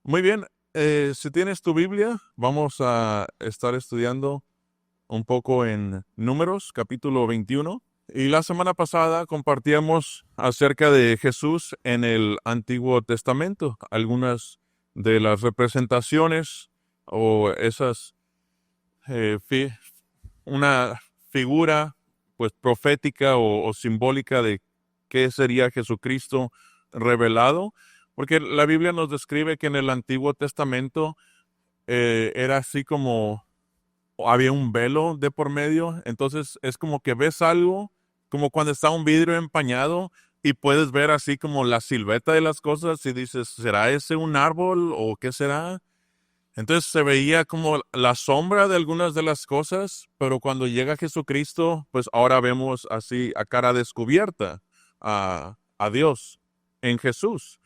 Muy bien, si tienes tu Biblia, vamos a estar estudiando un poco en Números, capítulo 21. Y la semana pasada compartíamos acerca de Jesús en el Antiguo Testamento, algunas de las representaciones o esas, eh, fi- una figura pues profética o simbólica de qué sería Jesucristo revelado, porque la Biblia nos describe que en el Antiguo Testamento era así como había un velo de por medio, entonces es como que ves algo, como cuando está un vidrio empañado y puedes ver así como la silueta de las cosas y dices, ¿será ese un árbol o qué será? Entonces se veía como la sombra de algunas de las cosas, pero cuando llega Jesucristo, pues ahora vemos así a cara descubierta a Dios en Jesús.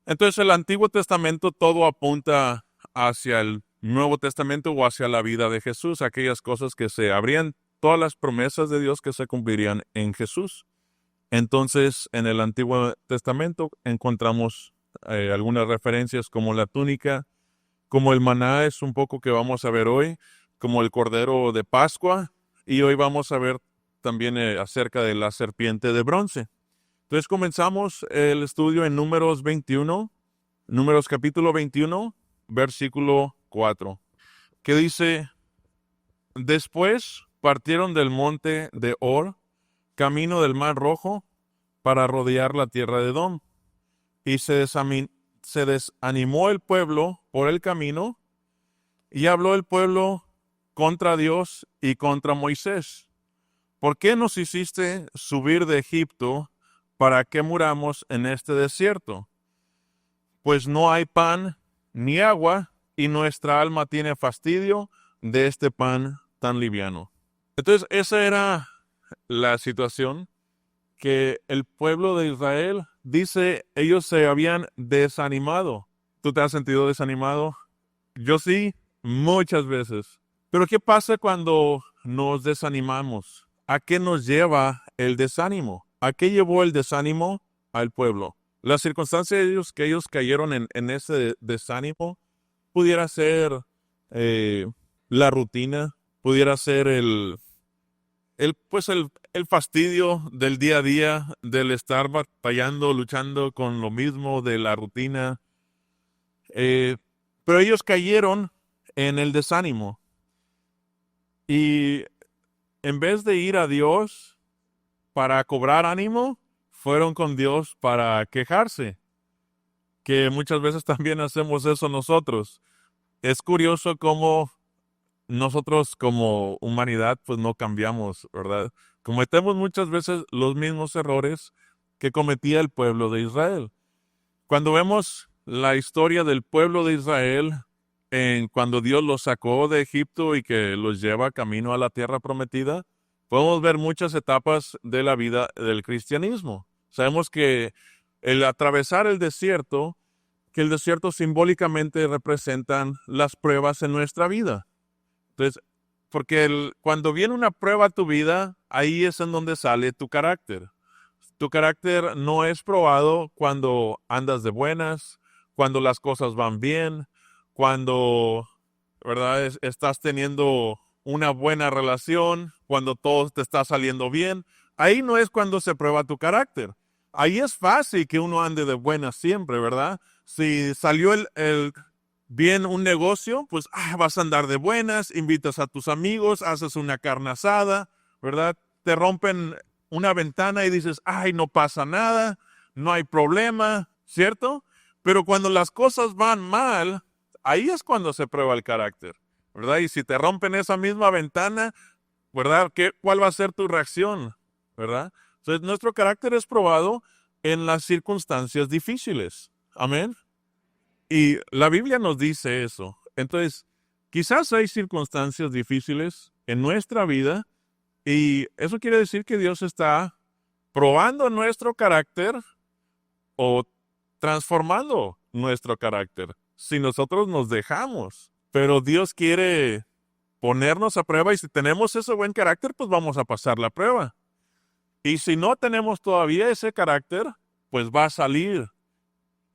Entonces el Antiguo Testamento todo apunta hacia el Nuevo Testamento o hacia la vida de Jesús, aquellas cosas que se abrían, todas las promesas de Dios que se cumplirían en Jesús. Entonces en el Antiguo Testamento encontramos algunas referencias como la túnica, como el maná es un poco que vamos a ver hoy, como el cordero de Pascua, y hoy vamos a ver también acerca de la serpiente de bronce. Entonces comenzamos el estudio en Números 21, Números capítulo 21, versículo 4, que dice, después partieron del monte de Or, camino del Mar Rojo, para rodear la tierra de Edom, y se desanimó el pueblo por el camino, y habló el pueblo contra Dios y contra Moisés. ¿Por qué nos hiciste subir de Egipto para que muramos en este desierto? Pues no hay pan ni agua, y nuestra alma tiene fastidio de este pan tan liviano. Entonces, esa era la situación que el pueblo de Israel dice, ellos se habían desanimado. ¿Tú te has sentido desanimado? Yo sí, muchas veces. Pero ¿qué pasa cuando nos desanimamos? ¿A qué nos lleva el desánimo? ¿A qué llevó el desánimo al pueblo? Las circunstancias que ellos cayeron en ese desánimo pudiera ser eh, la rutina, pudiera ser el fastidio del día a día, del estar batallando, luchando con lo mismo de la rutina. Eh, pero ellos cayeron en el desánimo y en vez de ir a Dios para cobrar ánimo, fueron con Dios para quejarse, que muchas veces también hacemos eso nosotros. Es curioso cómo nosotros como humanidad pues no cambiamos, ¿verdad? Cometemos muchas veces los mismos errores que cometía el pueblo de Israel. Cuando vemos la historia del pueblo de Israel, cuando Dios los sacó de Egipto y que los lleva camino a la tierra prometida, podemos ver muchas etapas de la vida del cristianismo. Sabemos que el atravesar el desierto, que el desierto simbólicamente representan las pruebas en nuestra vida. Entonces, porque cuando viene una prueba a tu vida, ahí es en donde sale tu carácter. Tu carácter no es probado cuando andas de buenas, cuando las cosas van bien, cuando, ¿verdad? Estás teniendo una buena relación, cuando todo te está saliendo bien. Ahí no es cuando se prueba tu carácter. Ahí es fácil que uno ande de buenas siempre, ¿verdad? Si salió bien un negocio, pues vas a andar de buenas, invitas a tus amigos, haces una carne asada, ¿verdad? Te rompen una ventana y dices, ay, no pasa nada, no hay problema, ¿cierto? Pero cuando las cosas van mal, ahí es cuando se prueba el carácter, ¿verdad? Y si te rompen esa misma ventana, ¿verdad? ¿Cuál va a ser tu reacción, ¿verdad? Entonces, nuestro carácter es probado en las circunstancias difíciles. Amén. Y la Biblia nos dice eso. Entonces, quizás hay circunstancias difíciles en nuestra vida y eso quiere decir que Dios está probando nuestro carácter o transformando nuestro carácter si nosotros nos dejamos. Pero Dios quiere ponernos a prueba y si tenemos ese buen carácter, pues vamos a pasar la prueba. Y si no tenemos todavía ese carácter, pues va a salir.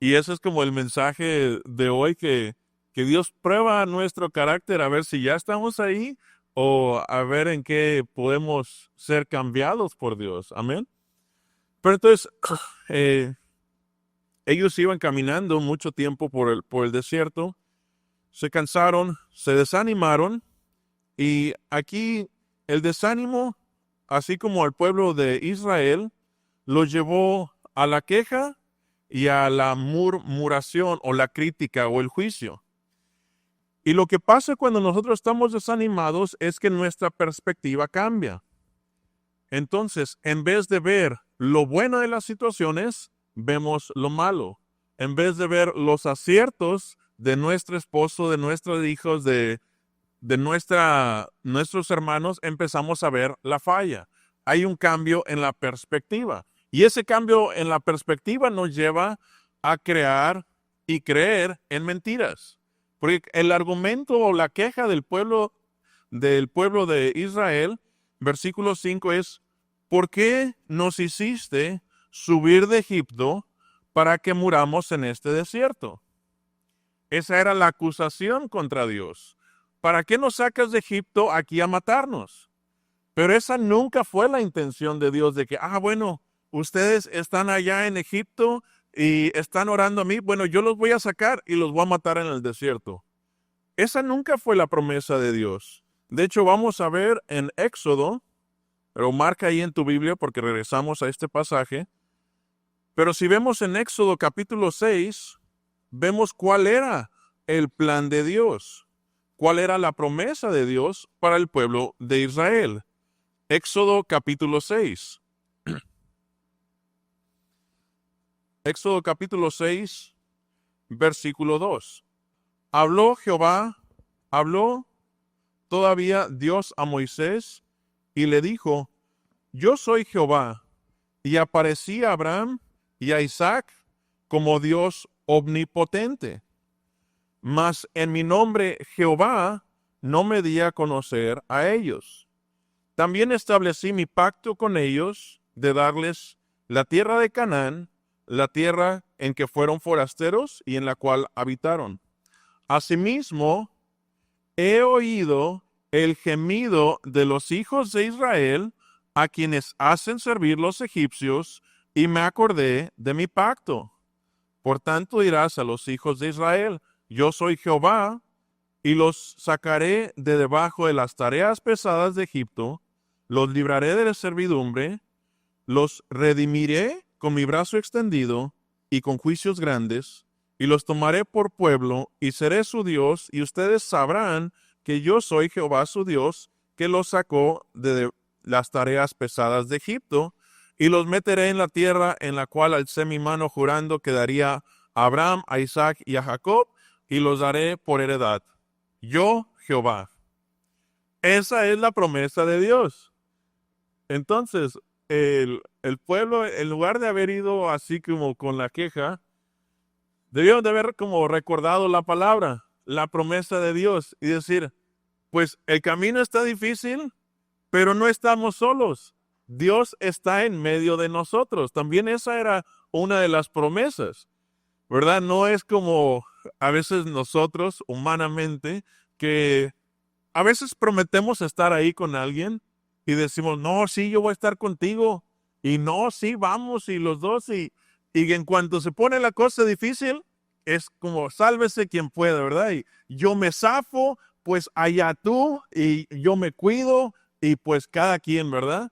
Y ese es como el mensaje de hoy, que Dios prueba nuestro carácter a ver si ya estamos ahí o a ver en qué podemos ser cambiados por Dios. Amén. Pero entonces, eh, ellos iban caminando mucho tiempo por el desierto, se cansaron, se desanimaron y aquí el desánimo, así como al pueblo de Israel, los llevó a la queja y a la murmuración o la crítica o el juicio. Y lo que pasa cuando nosotros estamos desanimados es que nuestra perspectiva cambia. Entonces, en vez de ver lo bueno de las situaciones, vemos lo malo. En vez de ver los aciertos de nuestro esposo, de nuestros hijos, de nuestros hermanos, empezamos a ver la falla. Hay un cambio en la perspectiva. Y ese cambio en la perspectiva nos lleva a crear y creer en mentiras. Porque el argumento o la queja del pueblo de Israel, versículo 5 es: ¿por qué nos hiciste subir de Egipto para que muramos en este desierto? Esa era la acusación contra Dios. ¿Para qué nos sacas de Egipto aquí a matarnos? Pero esa nunca fue la intención de Dios, de que, bueno, ustedes están allá en Egipto y están orando a mí, bueno, yo los voy a sacar y los voy a matar en el desierto. Esa nunca fue la promesa de Dios. De hecho, vamos a ver en Éxodo, pero marca ahí en tu Biblia porque regresamos a este pasaje. Pero si vemos en Éxodo capítulo 6, vemos cuál era el plan de Dios, cuál era la promesa de Dios para el pueblo de Israel. Éxodo capítulo 6. Éxodo capítulo 6, versículo 2. Habló todavía Dios a Moisés y le dijo: yo soy Jehová, y aparecí a Abraham y a Isaac como Dios omnipotente. Mas en mi nombre Jehová no me di a conocer a ellos. También establecí mi pacto con ellos de darles la tierra de Canaán, la tierra en que fueron forasteros y en la cual habitaron. Asimismo, he oído el gemido de los hijos de Israel, a quienes hacen servir los egipcios, y me acordé de mi pacto. Por tanto dirás a los hijos de Israel: yo soy Jehová, y los sacaré de debajo de las tareas pesadas de Egipto, los libraré de la servidumbre, los redimiré con mi brazo extendido y con juicios grandes, y los tomaré por pueblo, y seré su Dios, y ustedes sabrán que yo soy Jehová su Dios, que los sacó de las tareas pesadas de Egipto, y los meteré en la tierra en la cual alcé mi mano jurando que daría a Abraham, a Isaac y a Jacob, y los daré por heredad. Yo, Jehová. Esa es la promesa de Dios. Entonces, el pueblo, en lugar de haber ido así como con la queja, debieron de haber como recordado la palabra, la promesa de Dios, y decir: pues el camino está difícil, pero no estamos solos. Dios está en medio de nosotros. También esa era una de las promesas, ¿verdad? No es como a veces nosotros, humanamente, que a veces prometemos estar ahí con alguien y decimos: no, sí, yo voy a estar contigo. Y no, sí, vamos, y los dos. Y en cuanto se pone la cosa difícil, es como sálvese quien pueda, ¿verdad? Y yo me zafo, pues allá tú, y yo me cuido, y pues cada quien, ¿verdad?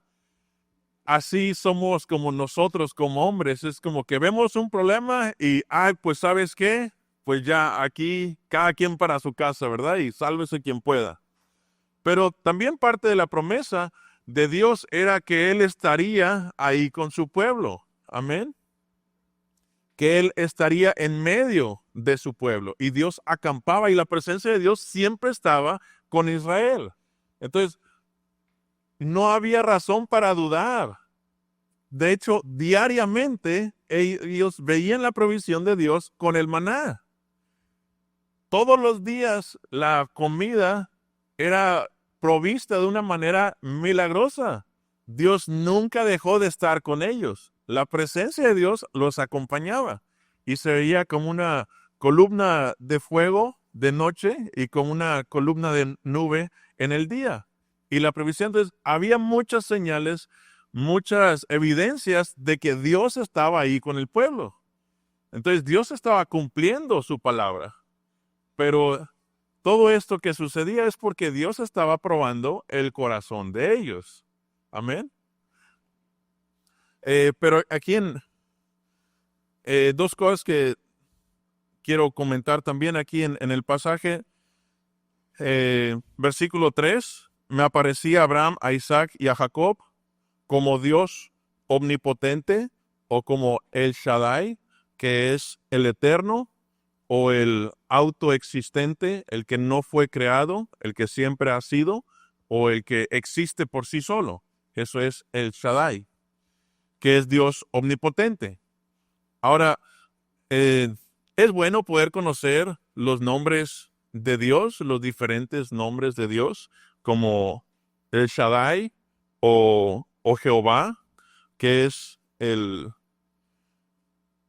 Así somos como nosotros como hombres. Es como que vemos un problema y, pues ¿sabes qué? Pues ya aquí cada quien para su casa, ¿verdad? Y sálvese quien pueda. Pero también parte de la promesa de Dios era que Él estaría ahí con su pueblo. Amén. Que Él estaría en medio de su pueblo. Y Dios acampaba y la presencia de Dios siempre estaba con Israel. Entonces, no había razón para dudar. De hecho, diariamente ellos veían la provisión de Dios con el maná. Todos los días la comida era provista de una manera milagrosa. Dios nunca dejó de estar con ellos. La presencia de Dios los acompañaba. y se veía como una columna de fuego de noche y como una columna de nube en el día. Y la provisión, entonces, había muchas señales, muchas evidencias de que Dios estaba ahí con el pueblo. Entonces, Dios estaba cumpliendo su palabra. Pero todo esto que sucedía es porque Dios estaba probando el corazón de ellos. Amén. Pero aquí dos cosas que quiero comentar también aquí en el pasaje. Versículo 3, me aparecía a Abraham, a Isaac y a Jacob como Dios omnipotente o como El Shaddai, que es el eterno o el autoexistente, el que no fue creado, el que siempre ha sido o el que existe por sí solo. Eso es El Shaddai, que es Dios omnipotente. Ahora, es bueno poder conocer los nombres de Dios, los diferentes nombres de Dios, como El Shaddai o Jehová, que es el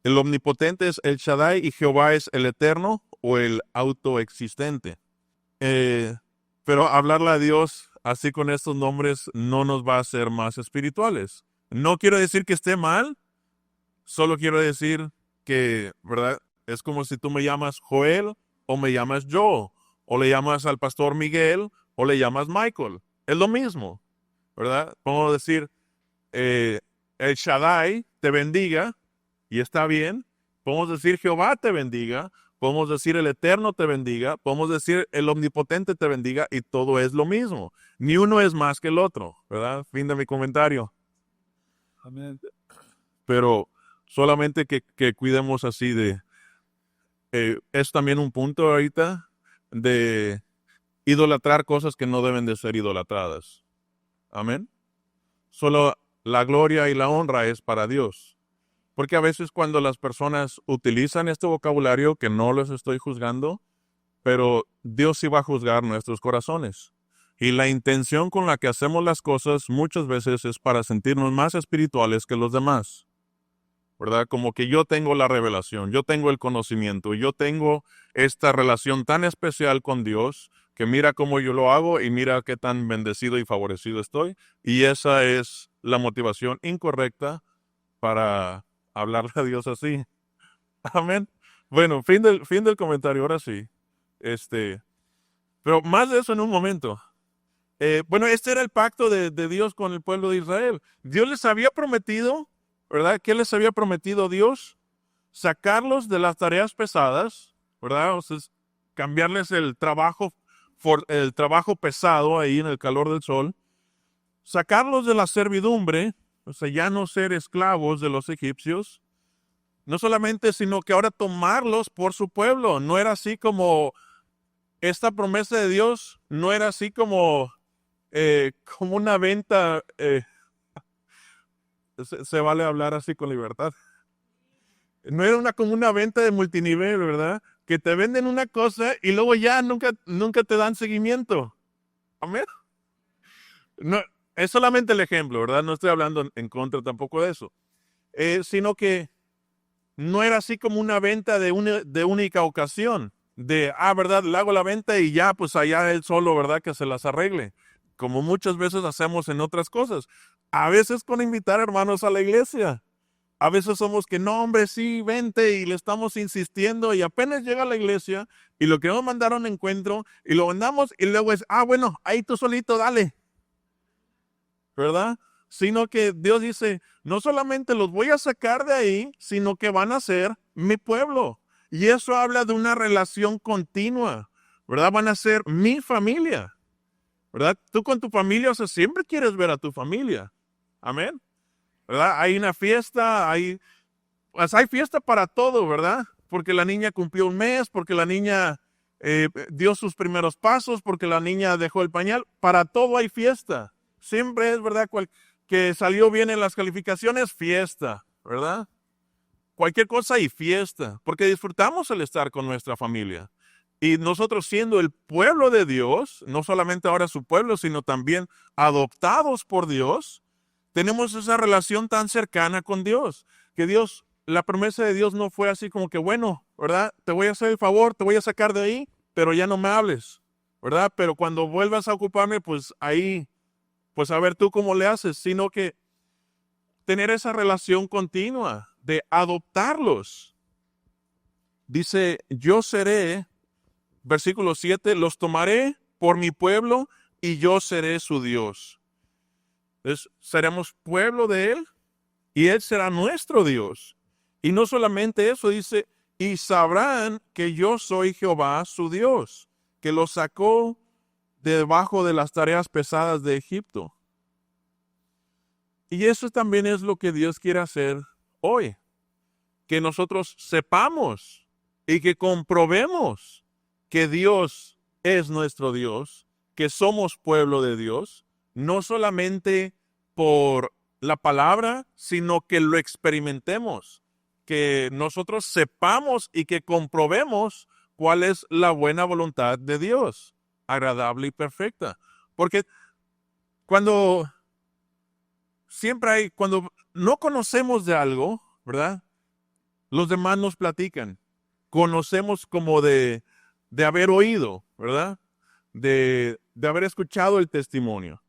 omnipotente, es El Shaddai, y Jehová es el eterno o el autoexistente. Pero hablarle a Dios así con estos nombres no nos va a hacer más espirituales. No quiero decir que esté mal, solo quiero decir que, ¿verdad? Es como si tú me llamas Joel o me llamas Joe, o le llamas al pastor Miguel o le llamas Michael. Es lo mismo, ¿verdad? Podemos decir, el Shaddai te bendiga y está bien. Podemos decir Jehová te bendiga. Podemos decir el Eterno te bendiga. Podemos decir el Omnipotente te bendiga y todo es lo mismo. Ni uno es más que el otro, ¿verdad? Fin de mi comentario. Amén. Pero solamente que cuidemos así es también un punto ahorita de idolatrar cosas que no deben de ser idolatradas. Amén. Solo la gloria y la honra es para Dios. Porque a veces cuando las personas utilizan este vocabulario, que no los estoy juzgando, pero Dios sí va a juzgar nuestros corazones. Y la intención con la que hacemos las cosas muchas veces es para sentirnos más espirituales que los demás. ¿Verdad? Como que yo tengo la revelación, yo tengo el conocimiento, yo tengo esta relación tan especial con Dios que mira cómo yo lo hago y mira qué tan bendecido y favorecido estoy. Y esa es la motivación incorrecta para hablarle a Dios así. Amén. Bueno, fin del comentario, ahora sí. Pero más de eso en un momento. Bueno, este era el pacto de Dios con el pueblo de Israel. Dios les había prometido, ¿verdad? ¿Qué les había prometido Dios? Sacarlos de las tareas pesadas, ¿verdad? O sea, cambiarles el trabajo pesado ahí en el calor del sol. Sacarlos de la servidumbre, o sea, ya no ser esclavos de los egipcios. No solamente, sino que ahora tomarlos por su pueblo. No era así como esta promesa de Dios, no era así como una venta. Se vale hablar así con libertad. No era como una venta de multinivel, ¿verdad? Que te venden una cosa y luego ya nunca te dan seguimiento. Amén. No, es solamente el ejemplo, ¿verdad? No estoy hablando en contra tampoco de eso. Sino que no era así como una venta de única ocasión. ¿Verdad? Le hago la venta y ya, pues allá él solo, ¿verdad? Que se las arregle. Como muchas veces hacemos en otras cosas. A veces con invitar hermanos a la iglesia. A veces somos que no, hombre, sí, vente y le estamos insistiendo y apenas llega a la iglesia y lo que nos mandaron encuentro y lo mandamos y luego es, bueno, ahí tú solito, dale. ¿Verdad? Sino que Dios dice, no solamente los voy a sacar de ahí, sino que van a ser mi pueblo. Y eso habla de una relación continua, ¿verdad? Van a ser mi familia, ¿verdad? Tú con tu familia, o sea, siempre quieres ver a tu familia. Amén. ¿Verdad? Hay una fiesta, pues hay fiesta para todo, ¿verdad? Porque la niña cumplió un mes, porque la niña dio sus primeros pasos, porque la niña dejó el pañal. Para todo hay fiesta. Siempre es, ¿verdad? Que salió bien en las calificaciones, fiesta, ¿verdad? Cualquier cosa hay fiesta, porque disfrutamos el estar con nuestra familia. Y nosotros siendo el pueblo de Dios, no solamente ahora su pueblo, sino también adoptados por Dios, tenemos esa relación tan cercana con Dios, que Dios la promesa de Dios no fue así como que, bueno, ¿verdad? Te voy a hacer el favor, te voy a sacar de ahí, pero ya no me hables, ¿verdad? Pero cuando vuelvas a ocuparme, pues ahí, pues a ver tú cómo le haces, sino que tener esa relación continua de adoptarlos. Dice, yo seré, versículo 7, los tomaré por mi pueblo y yo seré su Dios. Entonces, seremos pueblo de Él y Él será nuestro Dios. Y no solamente eso, dice, y sabrán que yo soy Jehová su Dios, que los sacó debajo de las tareas pesadas de Egipto. Y eso también es lo que Dios quiere hacer hoy, que nosotros sepamos y que comprobemos que Dios es nuestro Dios, que somos pueblo de Dios, no solamente por la palabra, sino que lo experimentemos, que nosotros sepamos y que comprobemos cuál es la buena voluntad de Dios, agradable y perfecta. Porque cuando cuando no conocemos de algo, ¿verdad? Los demás nos platican. Conocemos como de haber oído, ¿verdad? De haber escuchado el testimonio.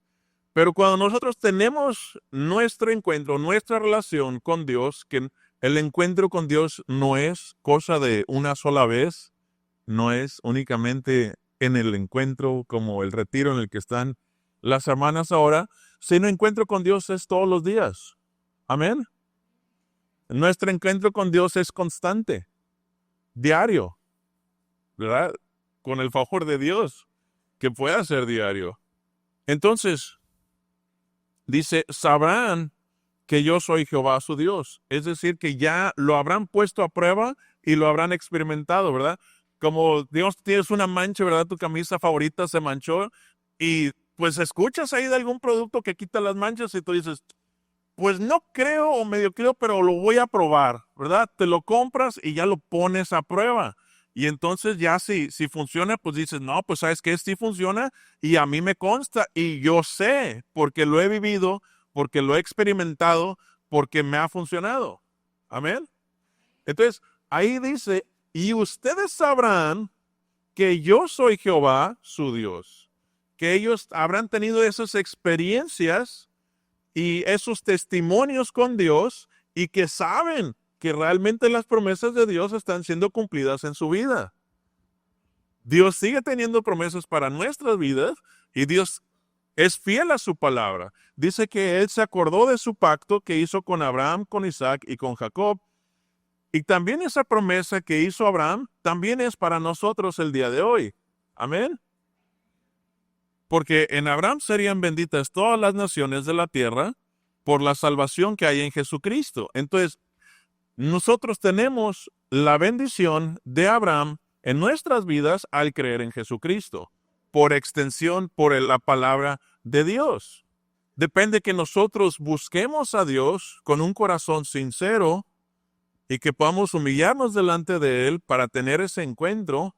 Pero cuando nosotros tenemos nuestro encuentro, nuestra relación con Dios, que el encuentro con Dios no es cosa de una sola vez, no es únicamente en el encuentro como el retiro en el que están las hermanas ahora, sino encuentro con Dios es todos los días. Amén. Nuestro encuentro con Dios es constante, diario, ¿verdad? Con el favor de Dios, que pueda ser diario. Entonces, dice, sabrán que yo soy Jehová su Dios. Es decir, que ya lo habrán puesto a prueba y lo habrán experimentado, ¿verdad? Como, digamos, tienes una mancha, ¿verdad? Tu camisa favorita se manchó y pues escuchas ahí de algún producto que quita las manchas y tú dices, pues no creo o medio creo, pero lo voy a probar, ¿verdad? Te lo compras y ya lo pones a prueba. Y entonces ya si funciona, pues dices, no, pues sabes que sí funciona y a mí me consta y yo sé porque lo he vivido, porque lo he experimentado, porque me ha funcionado. Amén. Entonces, ahí dice, y ustedes sabrán que yo soy Jehová, su Dios, que ellos habrán tenido esas experiencias y esos testimonios con Dios y que saben que realmente las promesas de Dios están siendo cumplidas en su vida. Dios sigue teniendo promesas para nuestras vidas y Dios es fiel a su palabra. Dice que Él se acordó de su pacto que hizo con Abraham, con Isaac y con Jacob. Y también esa promesa que hizo Abraham también es para nosotros el día de hoy. Amén. Porque en Abraham serían benditas todas las naciones de la tierra por la salvación que hay en Jesucristo. Entonces, nosotros tenemos la bendición de Abraham en nuestras vidas al creer en Jesucristo, por extensión, por la palabra de Dios. Depende que nosotros busquemos a Dios con un corazón sincero y que podamos humillarnos delante de Él para tener ese encuentro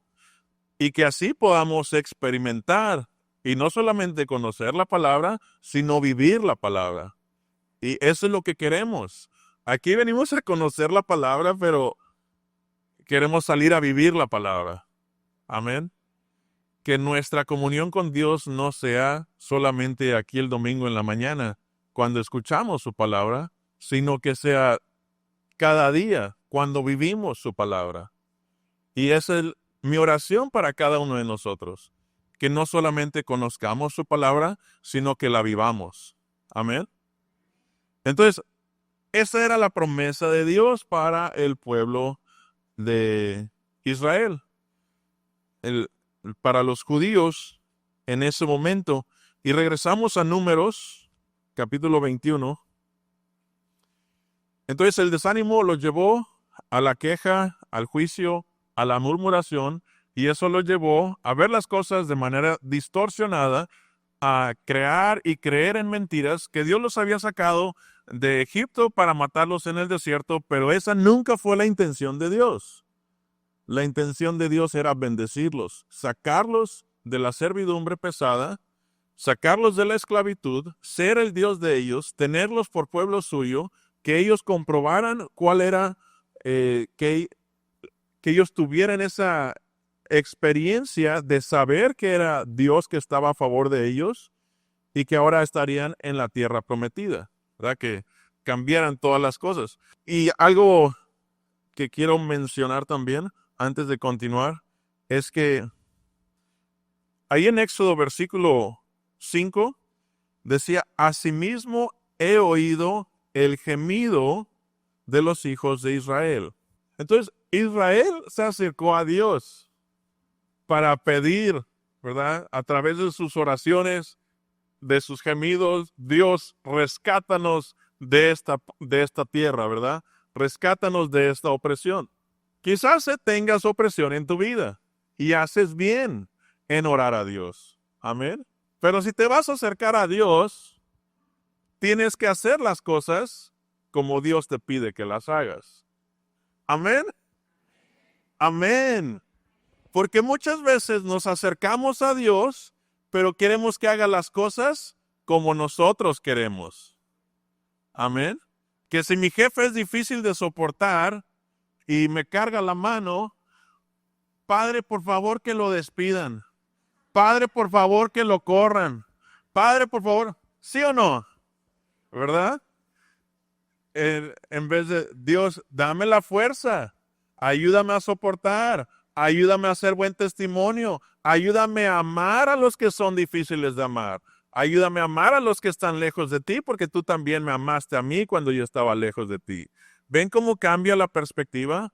y que así podamos experimentar y no solamente conocer la palabra, sino vivir la palabra. Y eso es lo que queremos. Aquí venimos a conocer la palabra, pero queremos salir a vivir la palabra. Amén. Que nuestra comunión con Dios no sea solamente aquí el domingo en la mañana, cuando escuchamos su palabra, sino que sea cada día, cuando vivimos su palabra. Y esa es mi oración para cada uno de nosotros, que no solamente conozcamos su palabra, sino que la vivamos. Amén. Entonces, esa era la promesa de Dios para el pueblo de Israel. Para los judíos en ese momento. Y regresamos a Números, capítulo 21. Entonces el desánimo los llevó a la queja, al juicio, a la murmuración, y eso los llevó a ver las cosas de manera distorsionada, a crear y creer en mentiras, que Dios los había sacado de Egipto para matarlos en el desierto, pero esa nunca fue la intención de Dios. La intención de Dios era bendecirlos, sacarlos de la servidumbre pesada, sacarlos de la esclavitud, ser el Dios de ellos, tenerlos por pueblo suyo, que ellos comprobaran cuál era que ellos tuvieran esa experiencia de saber que era Dios que estaba a favor de ellos y que ahora estarían en la tierra prometida, ¿verdad? Que cambiaran todas las cosas. Y algo que quiero mencionar también antes de continuar es que ahí en Éxodo versículo 5 decía, asimismo he oído el gemido de los hijos de Israel. Entonces, Israel se acercó a Dios para pedir, ¿verdad? A través de sus oraciones, de sus gemidos, Dios, rescátanos de esta tierra, ¿verdad? Rescátanos de esta opresión. Quizás tengas opresión en tu vida y haces bien en orar a Dios. Amén. Pero si te vas a acercar a Dios, tienes que hacer las cosas como Dios te pide que las hagas. Amén. Amén. Porque muchas veces nos acercamos a Dios, pero queremos que haga las cosas como nosotros queremos. Amén. Que si mi jefe es difícil de soportar y me carga la mano, Padre, por favor que lo despidan. Padre, por favor que lo corran. Padre, por favor, ¿sí o no? ¿Verdad? En vez de, Dios, dame la fuerza, ayúdame a soportar, ayúdame a hacer buen testimonio, ayúdame a amar a los que son difíciles de amar, ayúdame a amar a los que están lejos de ti, porque tú también me amaste a mí cuando yo estaba lejos de ti. ¿Ven cómo cambia la perspectiva?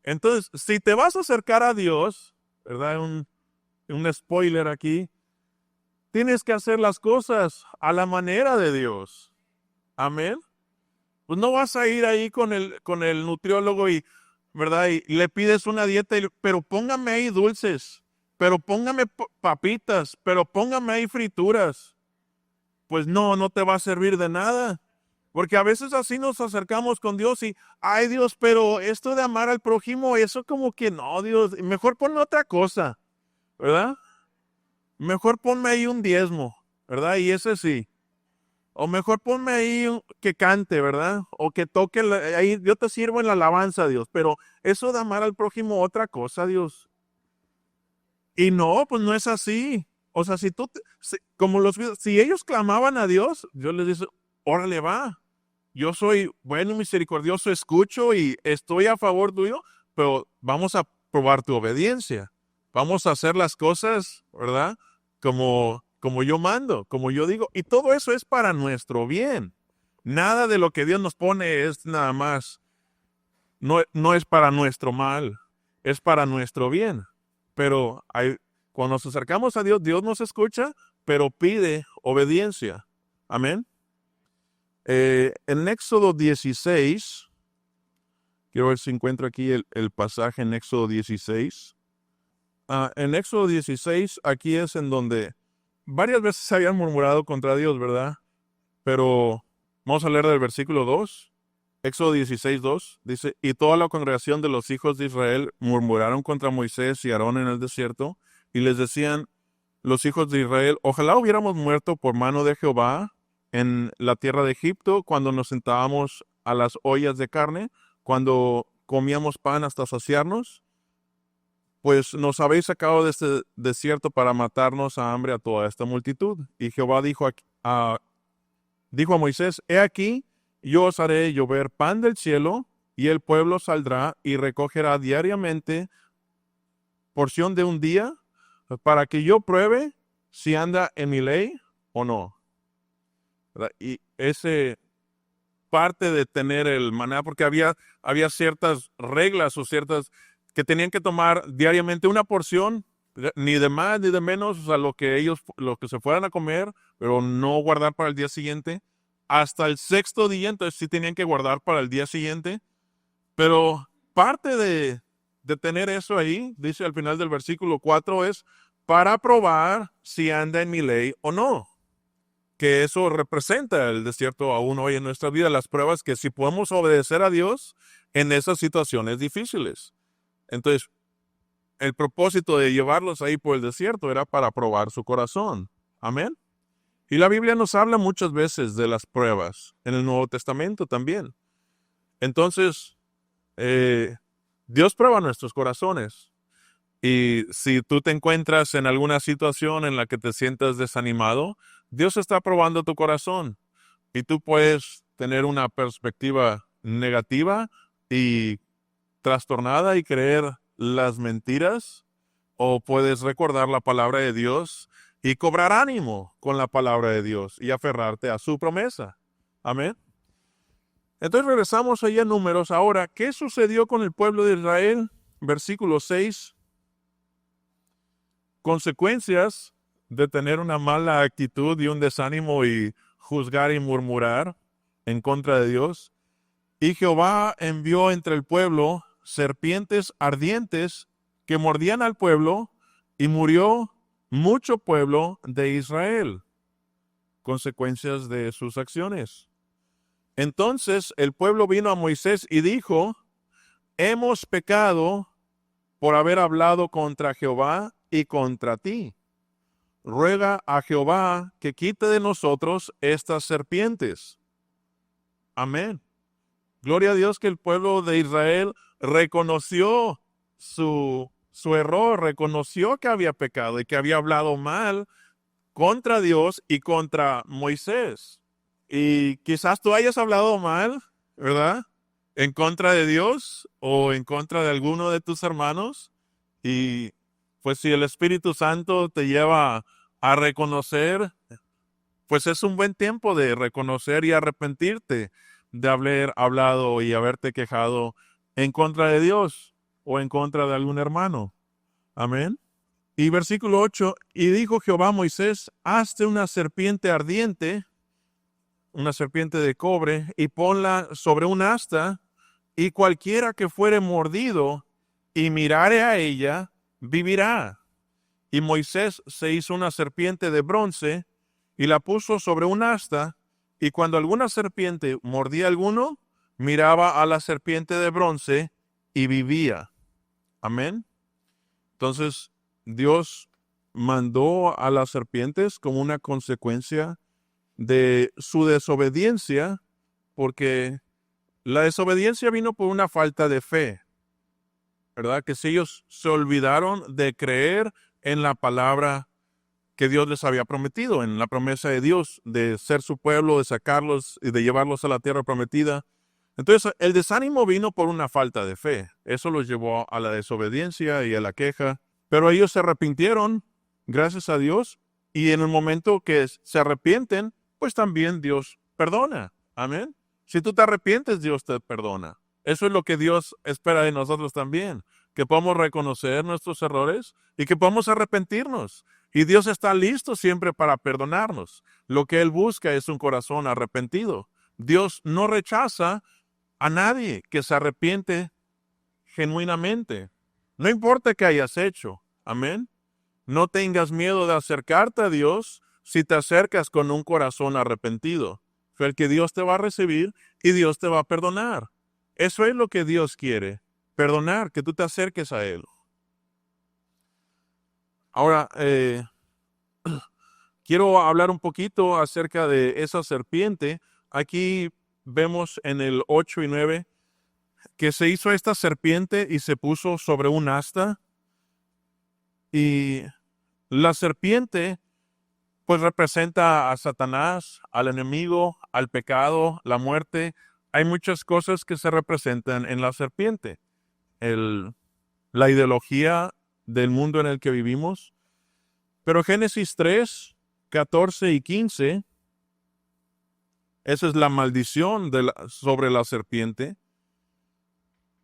Entonces, si te vas a acercar a Dios, ¿verdad? Un spoiler aquí, tienes que hacer las cosas a la manera de Dios. Amén. Pues no vas a ir ahí con el nutriólogo y, ¿verdad? Y le pides una dieta, pero póngame ahí dulces, pero póngame papitas, pero póngame ahí frituras. Pues no te va a servir de nada. Porque a veces así nos acercamos con Dios y, ay Dios, pero esto de amar al prójimo, eso como que no, Dios, mejor ponme otra cosa, ¿verdad? Mejor ponme ahí un diezmo, ¿verdad? Y ese sí. O mejor ponme ahí que cante, ¿verdad? O que toque, ahí yo te sirvo en la alabanza, Dios. Pero eso de amar al prójimo, otra cosa, Dios. Y no, pues no es así. O sea, si ellos clamaban a Dios, Dios les dice, órale va. Yo soy bueno y misericordioso, escucho y estoy a favor tuyo, pero vamos a probar tu obediencia. Vamos a hacer las cosas, ¿verdad? Como yo mando, como yo digo. Y todo eso es para nuestro bien. Nada de lo que Dios nos pone es nada más. No es para nuestro mal, es para nuestro bien. Pero cuando nos acercamos a Dios, Dios nos escucha, pero pide obediencia. Amén. En Éxodo 16, quiero ver si encuentro aquí el pasaje en Éxodo 16. En Éxodo 16, aquí es en donde varias veces se habían murmurado contra Dios, ¿verdad? Pero vamos a leer del versículo 2. Éxodo 16, 2, dice, y toda la congregación de los hijos de Israel murmuraron contra Moisés y Aarón en el desierto, y les decían los hijos de Israel, ojalá hubiéramos muerto por mano de Jehová en la tierra de Egipto, cuando nos sentábamos a las ollas de carne, cuando comíamos pan hasta saciarnos, pues nos habéis sacado de este desierto para matarnos a hambre a toda esta multitud. Y Jehová dijo a Moisés, he aquí, yo os haré llover pan del cielo, y el pueblo saldrá y recogerá diariamente porción de un día, para que yo pruebe si anda en mi ley o no. ¿Verdad? Y ese parte de tener el maná, porque había ciertas reglas o ciertas que tenían que tomar diariamente una porción, ni de más ni de menos, o sea, lo que se fueran a comer, pero no guardar para el día siguiente. Hasta el sexto día, entonces sí tenían que guardar para el día siguiente. Pero parte de tener eso ahí, dice al final del versículo 4, es para probar si anda en mi ley o no. Que eso representa el desierto aún hoy en nuestra vida, las pruebas que si podemos obedecer a Dios en esas situaciones difíciles. Entonces, el propósito de llevarlos ahí por el desierto era para probar su corazón. Amén. Y la Biblia nos habla muchas veces de las pruebas, en el Nuevo Testamento también. Entonces, Dios prueba nuestros corazones. Y si tú te encuentras en alguna situación en la que te sientas desanimado, Dios está probando tu corazón. Y tú puedes tener una perspectiva negativa y trastornada y creer las mentiras, o puedes recordar la palabra de Dios y cobrar ánimo con la palabra de Dios y aferrarte a su promesa. Amén. Entonces regresamos allá a Números. Ahora, ¿qué sucedió con el pueblo de Israel? Versículo 6. Consecuencias de tener una mala actitud y un desánimo y juzgar y murmurar en contra de Dios. Y Jehová envió entre el pueblo serpientes ardientes que mordían al pueblo, y murió mucho pueblo de Israel. Consecuencias de sus acciones. Entonces el pueblo vino a Moisés y dijo: hemos pecado por haber hablado contra Jehová y contra ti. Ruega a Jehová que quite de nosotros estas serpientes. Amén. Gloria a Dios que el pueblo de Israel reconoció su error, reconoció que había pecado y que había hablado mal contra Dios y contra Moisés. Y quizás tú hayas hablado mal, ¿verdad? En contra de Dios o en contra de alguno de tus hermanos. Y pues si el Espíritu Santo te lleva a reconocer, pues es un buen tiempo de reconocer y arrepentirte de haber hablado y haberte quejado en contra de Dios o en contra de algún hermano. Amén. Y versículo 8, y dijo Jehová a Moisés: hazte una serpiente ardiente, una serpiente de cobre, y ponla sobre un asta, y cualquiera que fuere mordido y mirare a ella, vivirá. Y Moisés se hizo una serpiente de bronce y la puso sobre un asta, y cuando alguna serpiente mordía a alguno, miraba a la serpiente de bronce y vivía. Amén. Entonces, Dios mandó a las serpientes como una consecuencia de su desobediencia, porque la desobediencia vino por una falta de fe, ¿verdad? Que si ellos se olvidaron de creer en la palabra que Dios les había prometido, en la promesa de Dios de ser su pueblo, de sacarlos y de llevarlos a la tierra prometida. Entonces, el desánimo vino por una falta de fe. Eso los llevó a la desobediencia y a la queja. Pero ellos se arrepintieron, gracias a Dios, y en el momento que se arrepienten, pues también Dios perdona. Amén. Si tú te arrepientes, Dios te perdona. Eso es lo que Dios espera de nosotros también, que podamos reconocer nuestros errores y que podamos arrepentirnos. Y Dios está listo siempre para perdonarnos. Lo que Él busca es un corazón arrepentido. Dios no rechaza a nadie que se arrepiente genuinamente. No importa qué hayas hecho. Amén. No tengas miedo de acercarte a Dios si te acercas con un corazón arrepentido. Fue el que Dios te va a recibir y Dios te va a perdonar. Eso es lo que Dios quiere. Perdonar, que tú te acerques a Él. Ahora, quiero hablar un poquito acerca de esa serpiente. Aquí vemos en el 8 y 9 que se hizo esta serpiente y se puso sobre un asta. Y la serpiente pues representa a Satanás, al enemigo, al pecado, la muerte. Hay muchas cosas que se representan en la serpiente. La ideología del mundo en el que vivimos. Pero Génesis 3, 14 y 15, esa es la maldición sobre la serpiente.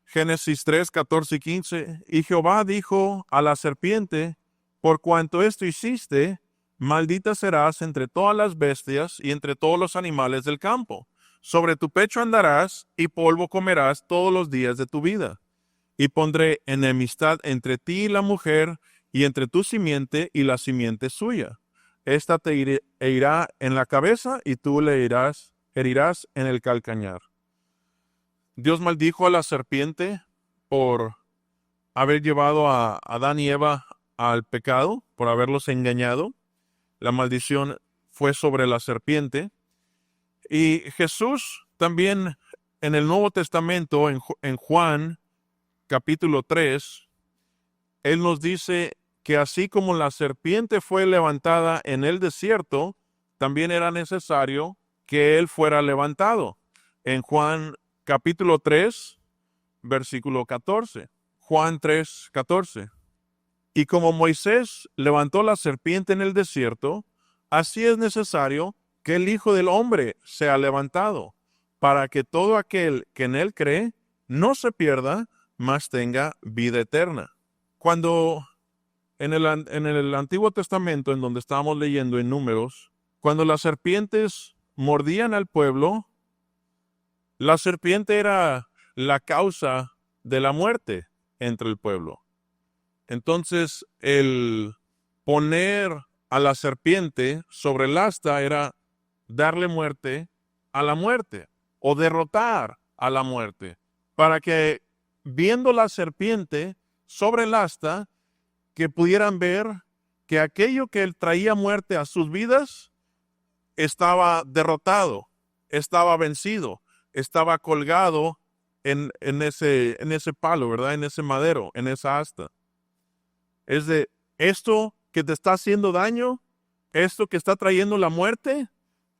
Génesis 3, 14 y 15, y Jehová dijo a la serpiente: por cuanto esto hiciste, maldita serás entre todas las bestias y entre todos los animales del campo. Sobre tu pecho andarás y polvo comerás todos los días de tu vida. Y pondré enemistad entre ti y la mujer, y entre tu simiente y la simiente suya. Esta te irá en la cabeza y tú le herirás en el calcañar. Dios maldijo a la serpiente por haber llevado a Adán y Eva al pecado, por haberlos engañado. La maldición fue sobre la serpiente. Y Jesús también en el Nuevo Testamento, en Juan capítulo 3, Él nos dice que así como la serpiente fue levantada en el desierto, también era necesario que Él fuera levantado. En Juan capítulo 3, versículo 14. Juan 3, 14. Y como Moisés levantó la serpiente en el desierto, así es necesario que el Hijo del Hombre sea levantado, para que todo aquel que en Él cree no se pierda, mas tenga vida eterna. Cuando en el Antiguo Testamento, en donde estábamos leyendo en Números, cuando las serpientes mordían al pueblo, la serpiente era la causa de la muerte entre el pueblo. Entonces, el poner a la serpiente sobre el asta era darle muerte a la muerte o derrotar a la muerte, para que viendo la serpiente sobre el asta, que pudieran ver que aquello que traía muerte a sus vidas estaba derrotado, estaba vencido, estaba colgado en ese palo, ¿verdad? En ese madero, en esa asta. Es de esto que te está haciendo daño, esto que está trayendo la muerte,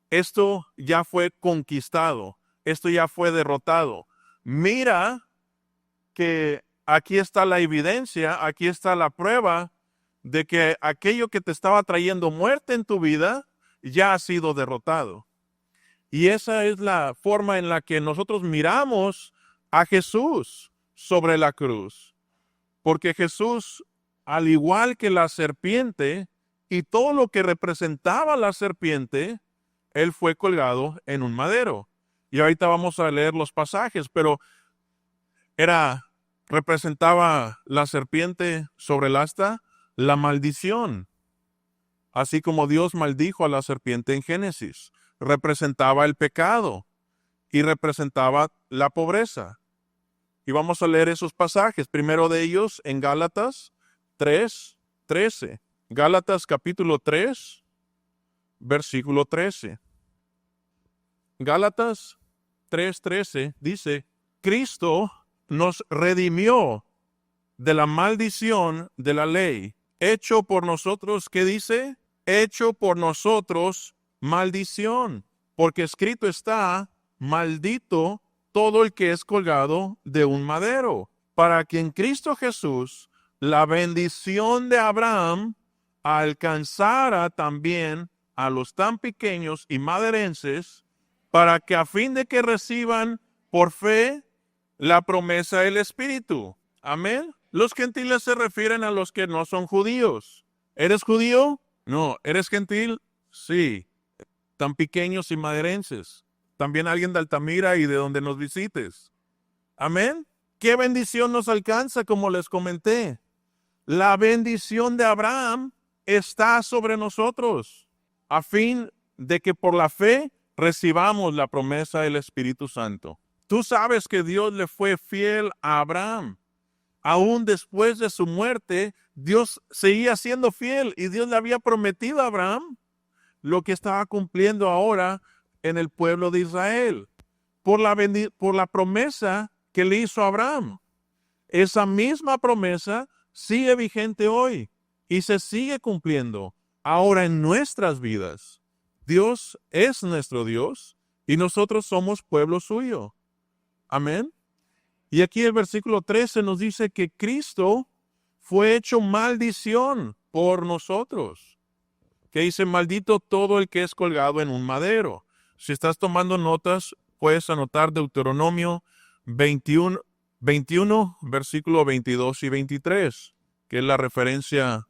esto ya fue conquistado, esto ya fue derrotado. Mira que aquí está la evidencia, aquí está la prueba de que aquello que te estaba trayendo muerte en tu vida ya ha sido derrotado. Y esa es la forma en la que nosotros miramos a Jesús sobre la cruz. Porque Jesús, al igual que la serpiente y todo lo que representaba la serpiente, Él fue colgado en un madero. Y ahorita vamos a leer los pasajes, pero representaba la serpiente sobre el asta la maldición. Así como Dios maldijo a la serpiente en Génesis, representaba el pecado y representaba la pobreza. Y vamos a leer esos pasajes. Primero de ellos en Gálatas 3:13. Gálatas capítulo 3, versículo 13. Gálatas 3:13 dice, Cristo nos redimió de la maldición de la ley, hecho por nosotros, ¿qué dice? Hecho por nosotros maldición, porque escrito está, maldito todo el que es colgado de un madero, para que en Cristo Jesús la bendición de Abraham alcanzara también a los tan pequeños y maderenses, para que a fin de que reciban por fe la promesa del Espíritu. Amén. Los gentiles se refieren a los que no son judíos. ¿Eres judío? No. ¿Eres gentil? Sí. Tan pequeños y maderenses. También alguien de Altamira y de donde nos visites. Amén. ¿Qué bendición nos alcanza? Como les comenté, la bendición de Abraham está sobre nosotros, a fin de que por la fe recibamos la promesa del Espíritu Santo. Tú sabes que Dios le fue fiel a Abraham. Aún después de su muerte, Dios seguía siendo fiel y Dios le había prometido a Abraham lo que estaba cumpliendo ahora en el pueblo de Israel por la promesa que le hizo a Abraham. Esa misma promesa sigue vigente hoy y se sigue cumpliendo ahora en nuestras vidas. Dios es nuestro Dios y nosotros somos pueblo suyo. Amén. Y aquí el versículo 13 nos dice que Cristo fue hecho maldición por nosotros. Que dice, maldito todo el que es colgado en un madero. Si estás tomando notas, puedes anotar Deuteronomio 21, versículo 22 y 23, que es la referencia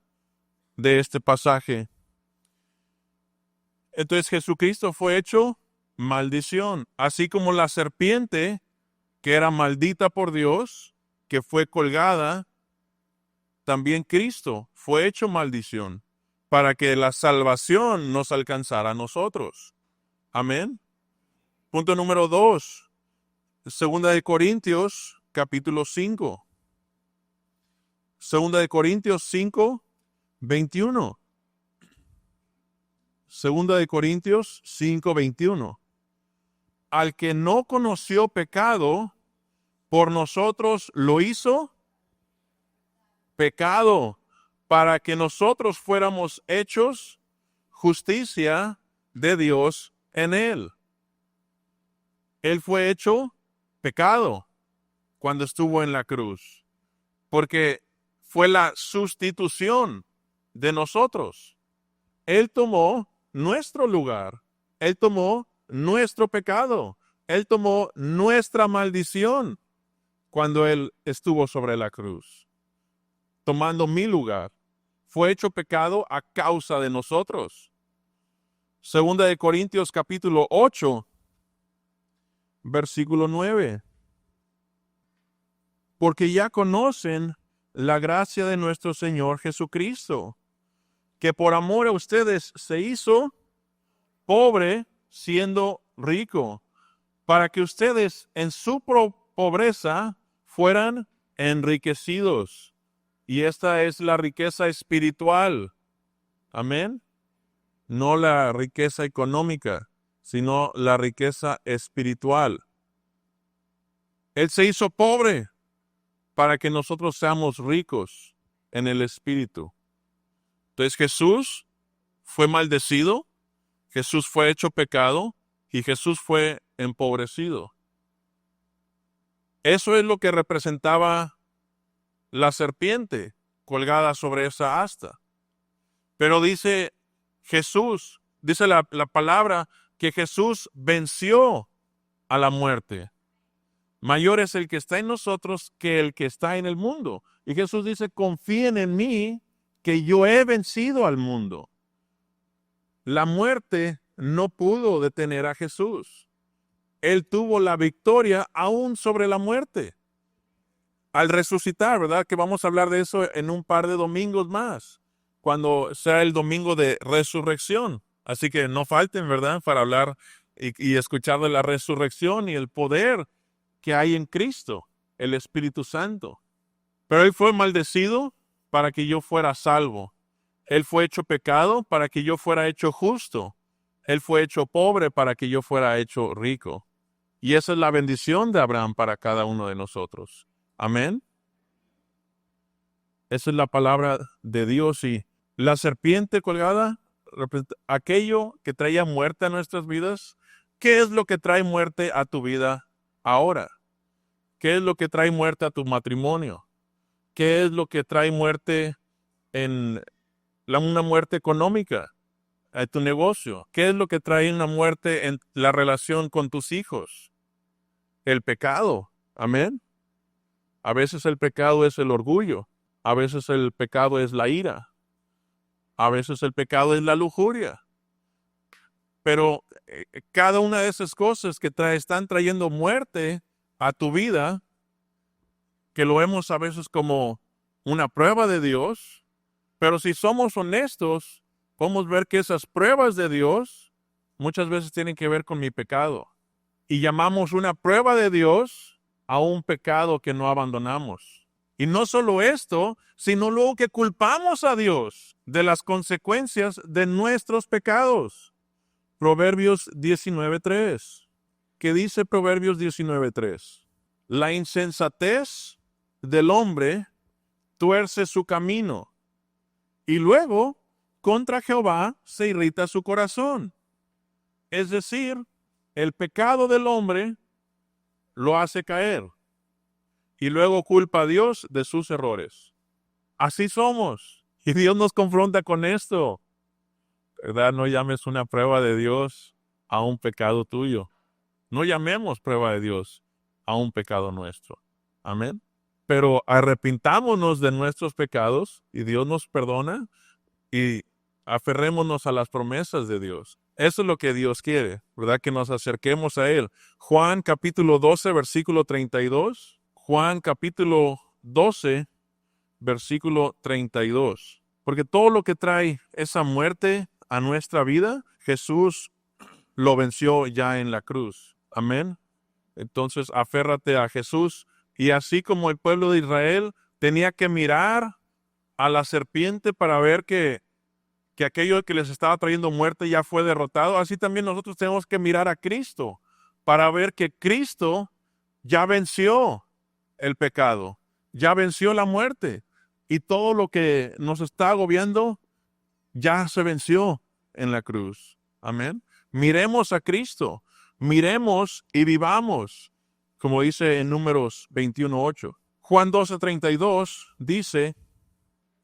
de este pasaje. Entonces Jesucristo fue hecho maldición, así como la serpiente que era maldita por Dios, que fue colgada, también Cristo fue hecho maldición para que la salvación nos alcanzara a nosotros. Amén. Punto número 2. Segunda de Corintios, capítulo 5. Segunda de Corintios 5, 21. Segunda de Corintios 5, 21. al que no conoció pecado, por nosotros lo hizo pecado, para que nosotros fuéramos hechos justicia de Dios en él. Él fue hecho pecado cuando estuvo en la cruz, porque fue la sustitución de nosotros. Él tomó nuestro lugar, Él tomó nuestro pecado, Él tomó nuestra maldición cuando Él estuvo sobre la cruz, tomando mi lugar. Fue hecho pecado a causa de nosotros. Segunda de Corintios capítulo 8, versículo 9. Porque ya conocen la gracia de nuestro Señor Jesucristo, que por amor a ustedes se hizo pobre siendo rico, para que ustedes en su pobreza fueran enriquecidos. Y esta es la riqueza espiritual. Amén. No la riqueza económica, sino la riqueza espiritual. Él se hizo pobre para que nosotros seamos ricos en el espíritu. Entonces Jesús fue maldecido, Jesús fue hecho pecado y Jesús fue empobrecido. Eso es lo que representaba la serpiente colgada sobre esa asta. Pero dice Jesús, dice la palabra, que Jesús venció a la muerte. Mayor es el que está en nosotros que el que está en el mundo. Y Jesús dice, confíen en mí, que yo he vencido al mundo. La muerte no pudo detener a Jesús. Él tuvo la victoria aún sobre la muerte. Al resucitar, ¿verdad? Que vamos a hablar de eso en un par de domingos más, cuando sea el domingo de resurrección. Así que no falten, ¿verdad? Para hablar y escuchar de la resurrección y el poder que hay en Cristo, el Espíritu Santo. Pero Él fue maldecido para que yo fuera salvo. Él fue hecho pecado para que yo fuera hecho justo. Él fue hecho pobre para que yo fuera hecho rico. Y esa es la bendición de Abraham para cada uno de nosotros. Amén. Esa es la palabra de Dios. Y la serpiente colgada, aquello que traía muerte a nuestras vidas. ¿Qué es lo que trae muerte a tu vida ahora? ¿Qué es lo que trae muerte a tu matrimonio? ¿Qué es lo que trae muerte en una muerte económica a tu negocio? ¿Qué es lo que trae una muerte en la relación con tus hijos? El pecado. Amén. A veces el pecado es el orgullo. A veces el pecado es la ira. A veces el pecado es la lujuria. Pero cada una de esas cosas que están trayendo muerte a tu vida, que lo vemos a veces como una prueba de Dios, pero si somos honestos, podemos ver que esas pruebas de Dios muchas veces tienen que ver con mi pecado. Y llamamos una prueba de Dios a un pecado que no abandonamos. Y no solo esto, sino luego que culpamos a Dios de las consecuencias de nuestros pecados. Proverbios 19:3. ¿Qué dice Proverbios 19:3? La insensatez del hombre tuerce su camino, y luego contra Jehová se irrita su corazón. Es decir, el pecado del hombre lo hace caer y luego culpa a Dios de sus errores. Así somos. Y Dios nos confronta con esto. ¿Verdad? No llames una prueba de Dios a un pecado tuyo. No llamemos prueba de Dios a un pecado nuestro. Amén. Pero arrepintámonos de nuestros pecados y Dios nos perdona y aferrémonos a las promesas de Dios. Eso es lo que Dios quiere, ¿verdad? Que nos acerquemos a Él. Juan capítulo 12, versículo 32. Juan capítulo 12, versículo 32. Porque todo lo que trae esa muerte a nuestra vida, Jesús lo venció ya en la cruz. Amén. Entonces, aférrate a Jesús. Y así como el pueblo de Israel tenía que mirar a la serpiente para ver que aquello que les estaba trayendo muerte ya fue derrotado, así también nosotros tenemos que mirar a Cristo para ver que Cristo ya venció el pecado, ya venció la muerte y todo lo que nos está agobiando ya se venció en la cruz. Amén. Miremos a Cristo, miremos y vivamos, como dice en Números 21:8. Juan 12:32 dice,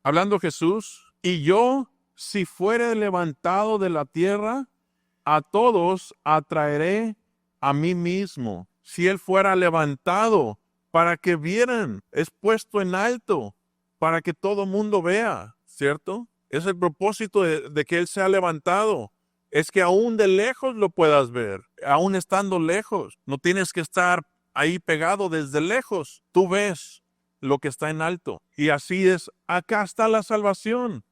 hablando Jesús, y yo, si fuere levantado de la tierra, a todos atraeré a mí mismo. Si él fuera levantado para que vieran, es puesto en alto, para que todo mundo vea, ¿cierto? Es el propósito de que él sea levantado. Es que aún de lejos lo puedas ver, aún estando lejos. No tienes que estar ahí pegado desde lejos. Tú ves lo que está en alto. Y así es, acá está la salvación.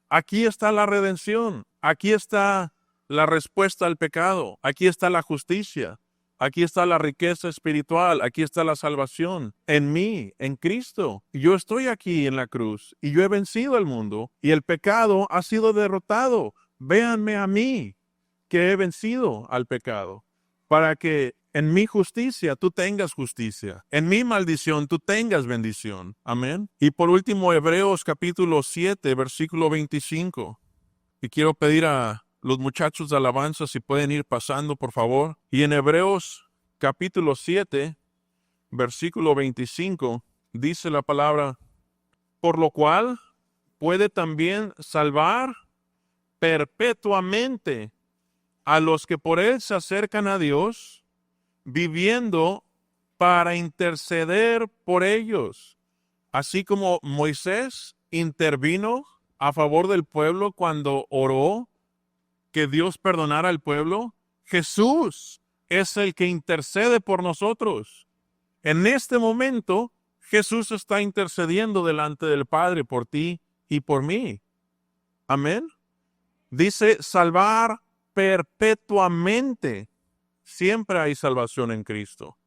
Aquí está la redención. Aquí está la respuesta al pecado. Aquí está la justicia. Aquí está la riqueza espiritual. Aquí está la salvación. En mí, en Cristo. Yo estoy aquí en la cruz y yo he vencido al mundo y el pecado ha sido derrotado. Véanme a mí, que he vencido al pecado, para que en mi justicia tú tengas justicia. En mi maldición tú tengas bendición. Amén. Y por último, Hebreos capítulo 7, versículo 25. Y quiero pedir a los muchachos de alabanza si pueden ir pasando, por favor. Y en Hebreos capítulo 7, versículo 25, dice la palabra, por lo cual puede también salvar perpetuamente a los que por él se acercan a Dios, viviendo para interceder por ellos. Así como Moisés intervino a favor del pueblo cuando oró que Dios perdonara al pueblo, Jesús es el que intercede por nosotros. En este momento, Jesús está intercediendo delante del Padre por ti y por mí. Amén. Dice salvar perpetuamente. Siempre hay salvación en Cristo.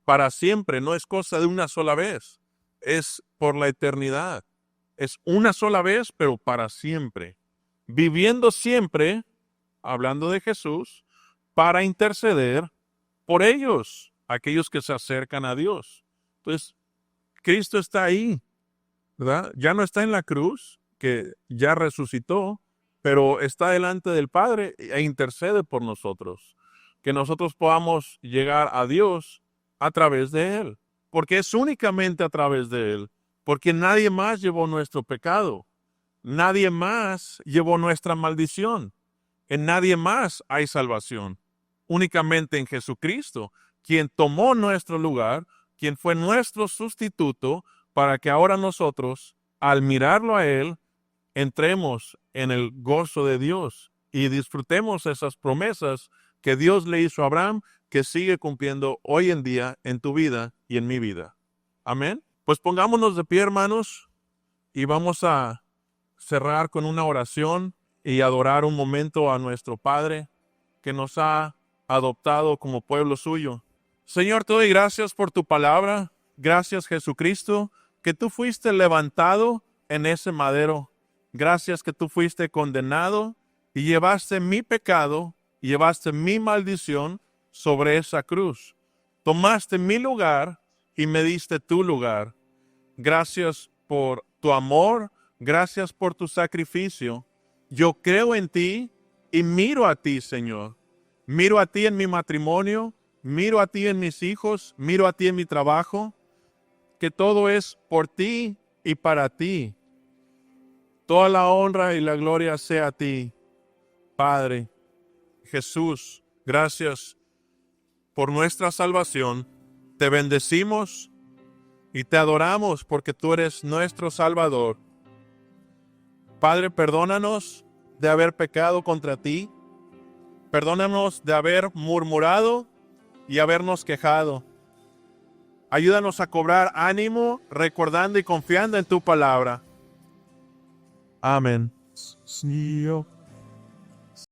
Para siempre, no es cosa de una sola vez. Es por la eternidad. Es una sola vez, pero para siempre. Viviendo siempre, hablando de Jesús, para interceder por ellos, aquellos que se acercan a Dios. Entonces, Cristo está ahí, ¿verdad? Ya no está en la cruz, que ya resucitó, pero está delante del Padre e intercede por nosotros. Que nosotros podamos llegar a Dios a través de Él, porque es únicamente a través de Él, porque nadie más llevó nuestro pecado, nadie más llevó nuestra maldición, en nadie más hay salvación, únicamente en Jesucristo, quien tomó nuestro lugar, quien fue nuestro sustituto, para que ahora nosotros, al mirarlo a Él, entremos en el gozo de Dios y disfrutemos esas promesas que Dios le hizo a Abraham, que sigue cumpliendo hoy en día en tu vida y en mi vida. Amén. Pues pongámonos de pie, hermanos, y vamos a cerrar con una oración y adorar un momento a nuestro Padre que nos ha adoptado como pueblo suyo. Señor, te doy gracias por tu palabra. Gracias, Jesucristo, que tú fuiste levantado en ese madero. Gracias que tú fuiste condenado y llevaste mi pecado, llevaste mi maldición sobre esa cruz. Tomaste mi lugar y me diste tu lugar. Gracias por tu amor, gracias por tu sacrificio. Yo creo en ti y miro a ti, Señor. Miro a ti en mi matrimonio, miro a ti en mis hijos, miro a ti en mi trabajo, que todo es por ti y para ti. Toda la honra y la gloria sea a ti, Padre. Jesús, gracias por nuestra salvación. Te bendecimos y te adoramos porque tú eres nuestro Salvador. Padre, perdónanos de haber pecado contra ti. Perdónanos de haber murmurado y habernos quejado. Ayúdanos a cobrar ánimo, recordando y confiando en tu palabra. Amén.